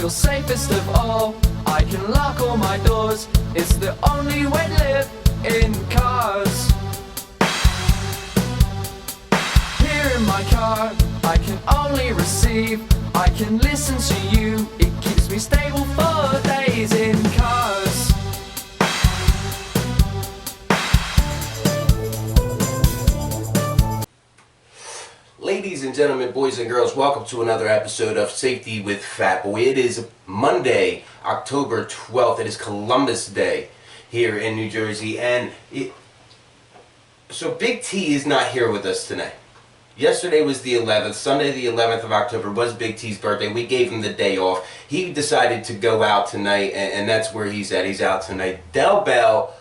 feel safest of all. I can lock all my doors, it's the only way to live in cars. Here in my car, I can only receive, I can listen to you, it keeps me stable for days in cars. Ladies and gentlemen, boys and girls, welcome to another episode of Safety with Fatboy. It is Monday, October 12th. It is Columbus Day here in New Jersey, and so Big T is not here with us tonight. Yesterday was the 11th. Sunday the 11th of October was Big T's birthday. We gave him the day off. He decided to go out tonight, and that's where he's at. He's out tonight. Del Bell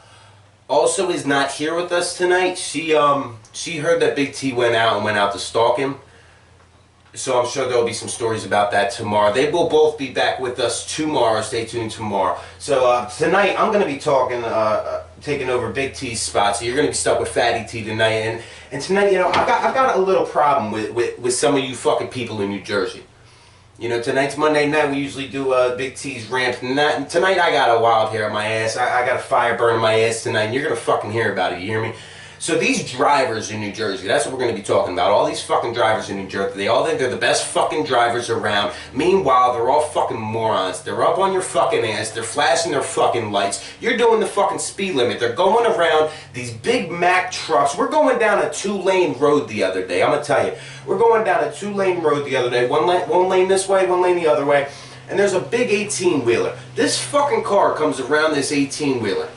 also is not here with us tonight. She heard that Big T went out to stalk him. So I'm sure there'll be some stories about that tomorrow. They will both be back with us tomorrow. Stay tuned tomorrow. So tonight I'm going to be taking over Big T's spot. So you're going to be stuck with Fatty T tonight. And tonight, you know, I've got a little problem with some of you fucking people in New Jersey. You know, tonight's Monday night. We usually do Big T's rant. Tonight I got a wild hair on my ass. I got a fire burning my ass tonight. And you're going to fucking hear about it. You hear me? So these drivers in New Jersey, that's what we're going to be talking about. All these fucking drivers in New Jersey, they all think they're the best fucking drivers around. Meanwhile, they're all fucking morons. They're up on your fucking ass. They're flashing their fucking lights. You're doing the fucking speed limit. They're going around these big Mack trucks. We're going down a 2-lane road the other day. I'm going to tell you. We're going down a 2-lane road the other day. One lane this way, one lane the other way. And there's a big 18-wheeler. This fucking car comes around this 18-wheeler.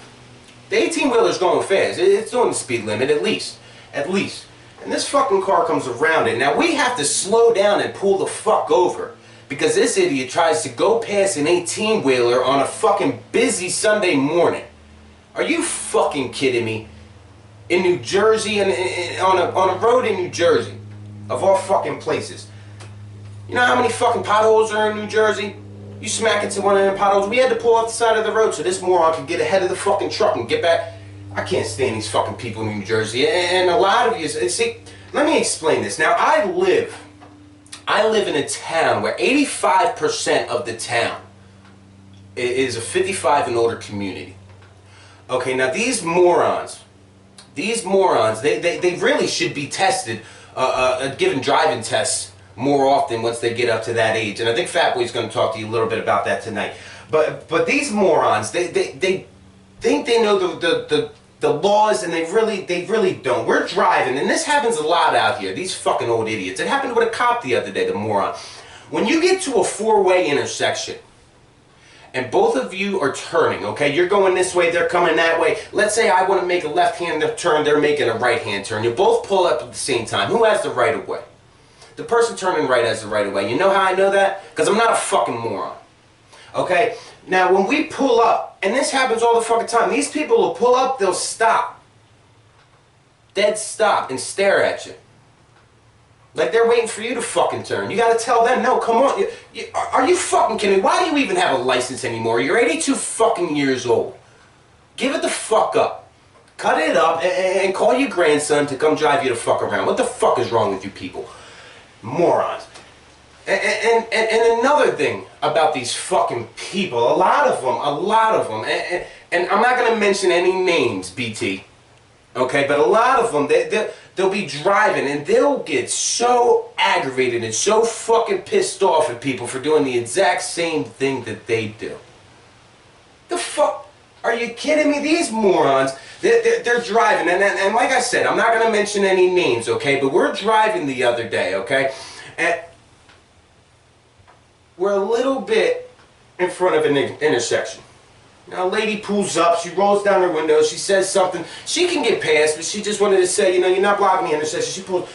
The 18-wheeler's going fast. It's doing the speed limit, at least. And this fucking car comes around it. Now, we have to slow down and pull the fuck over, because this idiot tries to go past an 18-wheeler on a fucking busy Sunday morning. Are you fucking kidding me? In New Jersey, and on a road in New Jersey, of all fucking places. You know how many fucking potholes are in New Jersey? You smack into one of them potholes. We had to pull off the side of the road so this moron could get ahead of the fucking truck and get back. I can't stand these fucking people in New Jersey. And a lot of you, see, let me explain this. Now, I live in a town where 85% of the town is a 55 and older community. Okay, now these morons, they really should be tested, given driving tests more often once they get up to that age. And I think Fatboy's going to talk to you a little bit about that tonight. But these morons, they think they know the laws, and they really don't. We're driving, and this happens a lot out here, these fucking old idiots. It happened with a cop the other day, the moron. When you get to a 4-way intersection, and both of you are turning, okay? You're going this way, they're coming that way. Let's say I want to make a left-hand turn, they're making a right-hand turn. You both pull up at the same time. Who has the right of way? The person turning right has the right of way. You know how I know that? Because I'm not a fucking moron. Okay? Now, when we pull up, and this happens all the fucking time, these people will pull up, they'll stop. Dead stop and stare at you. Like they're waiting for you to fucking turn. You gotta tell them, no, come on. Are you fucking kidding me? Why do you even have a license anymore? You're 82 fucking years old. Give it the fuck up. Cut it up and call your grandson to come drive you the fuck around. What the fuck is wrong with you people? Morons. And another thing about these fucking people, a lot of them, and I'm not going to mention any names, BT, okay, but a lot of them, they'll be driving and they'll get so aggravated and so fucking pissed off at people for doing the exact same thing that they do. The fuck? Are you kidding me? These morons, they're driving, and like I said, I'm not going to mention any names, okay, but we're driving the other day, okay, and we're a little bit in front of an intersection. Now, a lady pulls up, she rolls down her window, she says something, she can get past, but she just wanted to say, you know, you're not blocking the intersection. She pulls,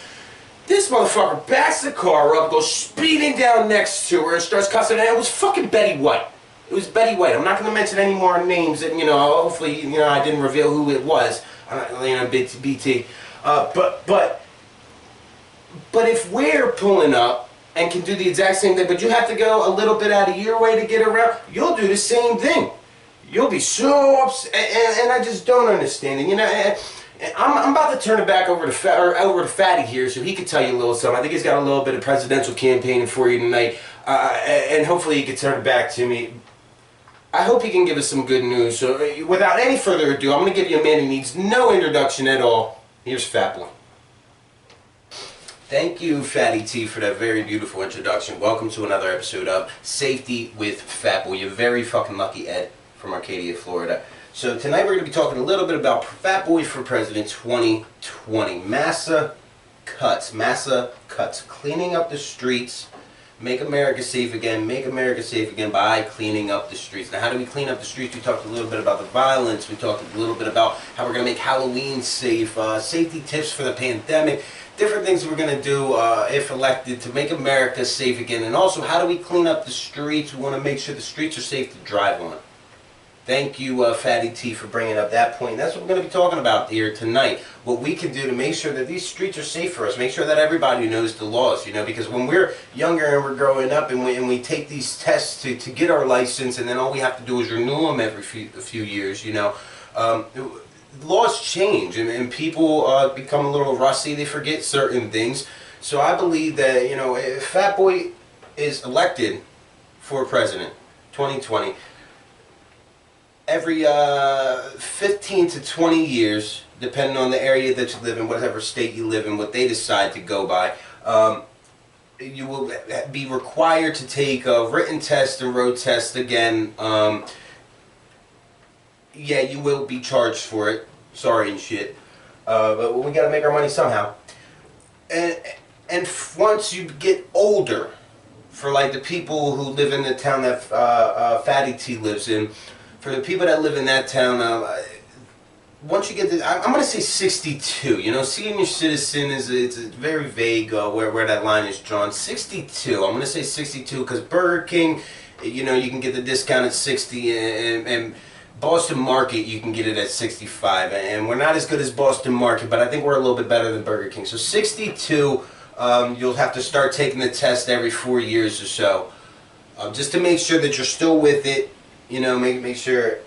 this motherfucker backs the car up, goes speeding down next to her, and starts cussing, and it was fucking Betty White. It was Betty White. I'm not going to mention any more names, and, you know, hopefully, you know, I didn't reveal who it was, you know, BT. But if we're pulling up and can do the exact same thing, but you have to go a little bit out of your way to get around, you'll do the same thing. You'll be so upset, and I just don't understand it. You know, I'm about to turn it back over to over to Fatty here, so he could tell you a little something. I think he's got a little bit of presidential campaigning for you tonight, and hopefully he can turn it back to me. I hope he can give us some good news. So, without any further ado, I'm going to give you a man who needs no introduction at all. Here's Fat Boy. Thank you, Fatty T, for that very beautiful introduction. Welcome to another episode of Safety with Fat Boy. You're very fucking lucky, Ed, from Arcadia, Florida. So tonight we're going to be talking a little bit about Fat Boy for President 2020. Massa cuts, cleaning up the streets, make America safe again by cleaning up the streets. Now, how do we clean up the streets? We talked a little bit about the violence. We talked a little bit about how we're going to make Halloween safe, safety tips for the pandemic, different things we're going to do if elected to make America safe again. And also, how do we clean up the streets? We want to make sure the streets are safe to drive on. Thank you, Fatty T, for bringing up that point. And that's what we're going to be talking about here tonight. What we can do to make sure that these streets are safe for us. Make sure that everybody knows the laws, you know, because when we're younger and we're growing up and we take these tests to get our license, and then all we have to do is renew them every few years, you know, laws change and people become a little rusty. They forget certain things. So I believe that, you know, if Fat Boy is elected for president 2020, every 15 to 20 years, depending on the area that you live in, whatever state you live in, what they decide to go by, you will be required to take a written test and road test again. Yeah, you will be charged for it. Sorry and shit. But we got to make our money somehow. And once you get older, for like the people who live in the town that Fatty T lives in, for the people that live in that town, once you get to, I'm going to say 62. You know, senior citizen it's very vague where that line is drawn. 62. I'm going to say 62 because Burger King, you know, you can get the discount at 60, and Boston Market, you can get it at 65. And we're not as good as Boston Market, but I think we're a little bit better than Burger King. So 62, you'll have to start taking the test every 4 years or so, just to make sure that you're still with it. You know, make sure,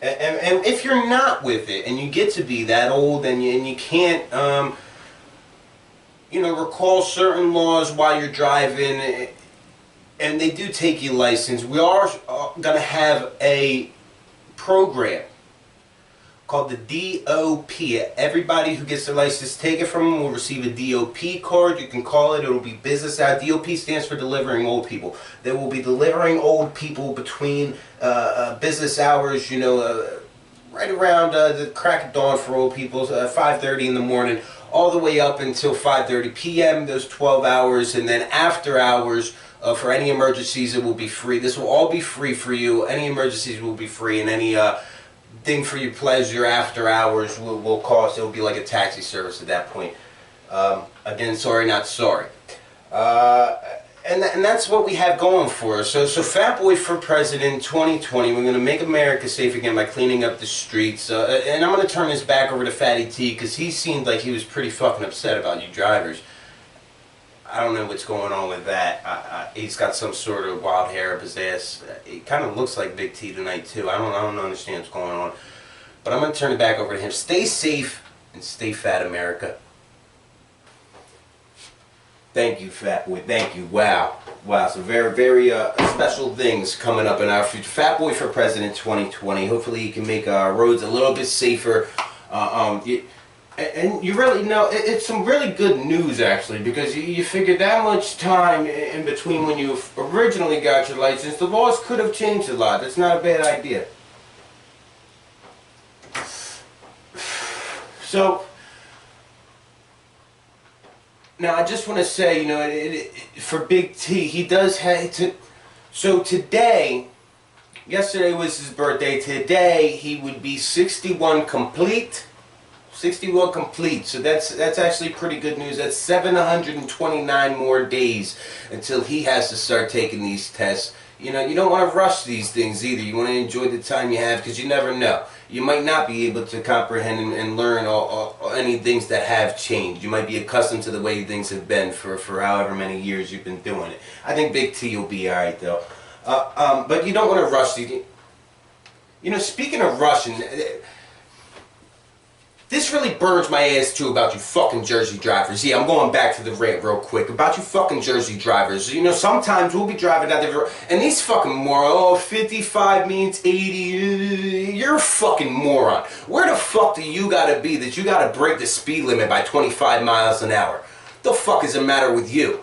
and if you're not with it, and you get to be that old, and you can't, you know, recall certain laws while you're driving, and they do take your license, we are going to have a program called the DOP. Everybody who gets their license taken from them will receive a DOP card. You can call it. It'll be business out. DOP stands for delivering old people. They will be delivering old people between business hours, you know, right around the crack of dawn for old people, 5:30 in the morning, all the way up until 5:30 p.m., those 12 hours, and then after hours, for any emergencies, it will be free. This will all be free for you. Any emergencies will be free, and any thing for your pleasure after hours will cost. It will be like a taxi service at that point. Again, sorry, not sorry. And that's what we have going for us. So Fat Boy for President 2020, we're going to make America safe again by cleaning up the streets. And I'm going to turn this back over to Fatty T, because he seemed like he was pretty fucking upset about you drivers. I don't know what's going on with that. He's got some sort of wild hair up his ass. It kind of looks like Big T tonight too. I don't understand what's going on. But I'm going to turn it back over to him. Stay safe and stay fat, America. Thank you, Fat Boy. Thank you. Wow. Some very, very special things coming up in our future. Fat Boy for President 2020. Hopefully he can make our roads a little bit safer. And you really know, it's some really good news, actually, because you figure that much time in between when you originally got your license, the laws could have changed a lot. That's not a bad idea. So, now I just want to say, you know, for Big T, he does have to, so today, yesterday was his birthday, today he would be 61 complete. 61 complete, so that's actually pretty good news. That's 729 more days until he has to start taking these tests. You know, you don't want to rush these things either. You want to enjoy the time you have, because you never know. You might not be able to comprehend and learn all any things that have changed. You might be accustomed to the way things have been for however many years you've been doing it. I think Big T will be alright though. But you don't want to rush these. You know, speaking of rushing, This really burns my ass too about you fucking Jersey drivers. Yeah, I'm going back to the rant real quick about you fucking Jersey drivers. You know, sometimes we'll be driving down the road and these fucking morons, 55 means 80. You're a fucking moron. Where the fuck do you gotta be that you gotta break the speed limit by 25 miles an hour? The fuck is the matter with you?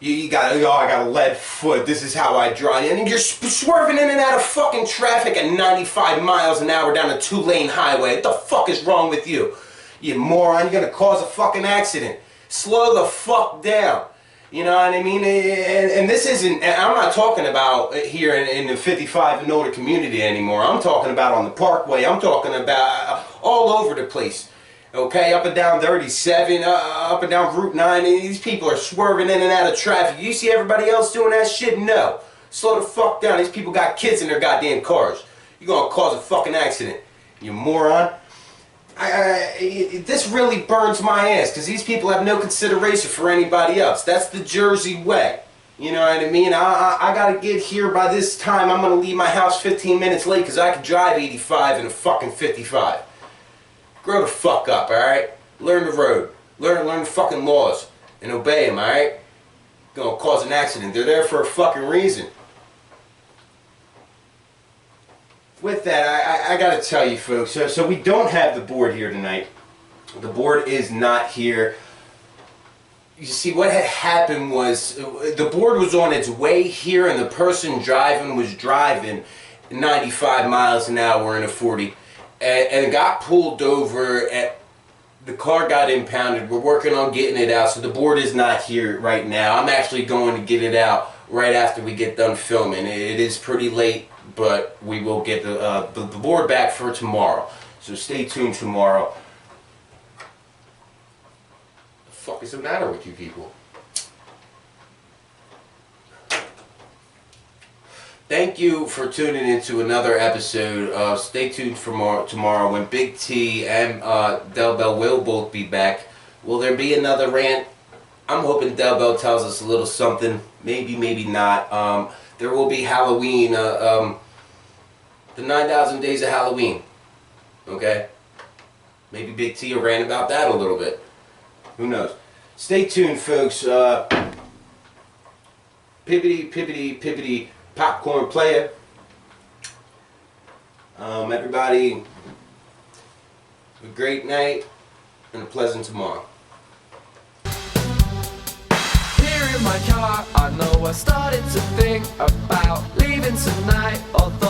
You gotta, oh, I got a lead foot, this is how I drive. And you're swerving in and out of fucking traffic at 95 miles an hour down a 2-lane highway. What the fuck is wrong with you? You moron, you're gonna cause a fucking accident. Slow the fuck down. You know what I mean? And this isn't, I'm not talking about here in the 55 and older community anymore. I'm talking about on the Parkway. I'm talking about all over the place. Okay, up and down 37, up and down Route 9, and these people are swerving in and out of traffic. You see everybody else doing that shit? No. Slow the fuck down. These people got kids in their goddamn cars. You're gonna cause a fucking accident, you moron. This really burns my ass, because these people have no consideration for anybody else. That's the Jersey way. You know what I mean? I gotta get here by this time. I'm gonna leave my house 15 minutes late, because I can drive 85 in a fucking 55. Grow the fuck up, alright? Learn the road. Learn the fucking laws. And obey them, alright? Gonna cause an accident. They're there for a fucking reason. With that, I gotta tell you folks, so we don't have the board here tonight. The board is not here. You see, what had happened was, the board was on its way here and the person driving was driving 95 miles an hour in a 40. And got pulled over, and the car got impounded. We're working on getting it out, so the board is not here right now. I'm actually going to get it out right after we get done filming. It is pretty late, but we will get the board back for tomorrow. So stay tuned tomorrow. The fuck is the matter with you people? Thank you for tuning into another episode. Stay tuned for tomorrow when Big T and Del Bell will both be back. Will there be another rant? I'm hoping Del Bell tells us a little something. Maybe, maybe not. There will be Halloween, the 9,000 Days of Halloween. Okay? Maybe Big T will rant about that a little bit. Who knows? Stay tuned, folks. Pippity popcorn player. Everybody, a great night and a pleasant tomorrow. Here in my car, I know I started to think about leaving tonight, although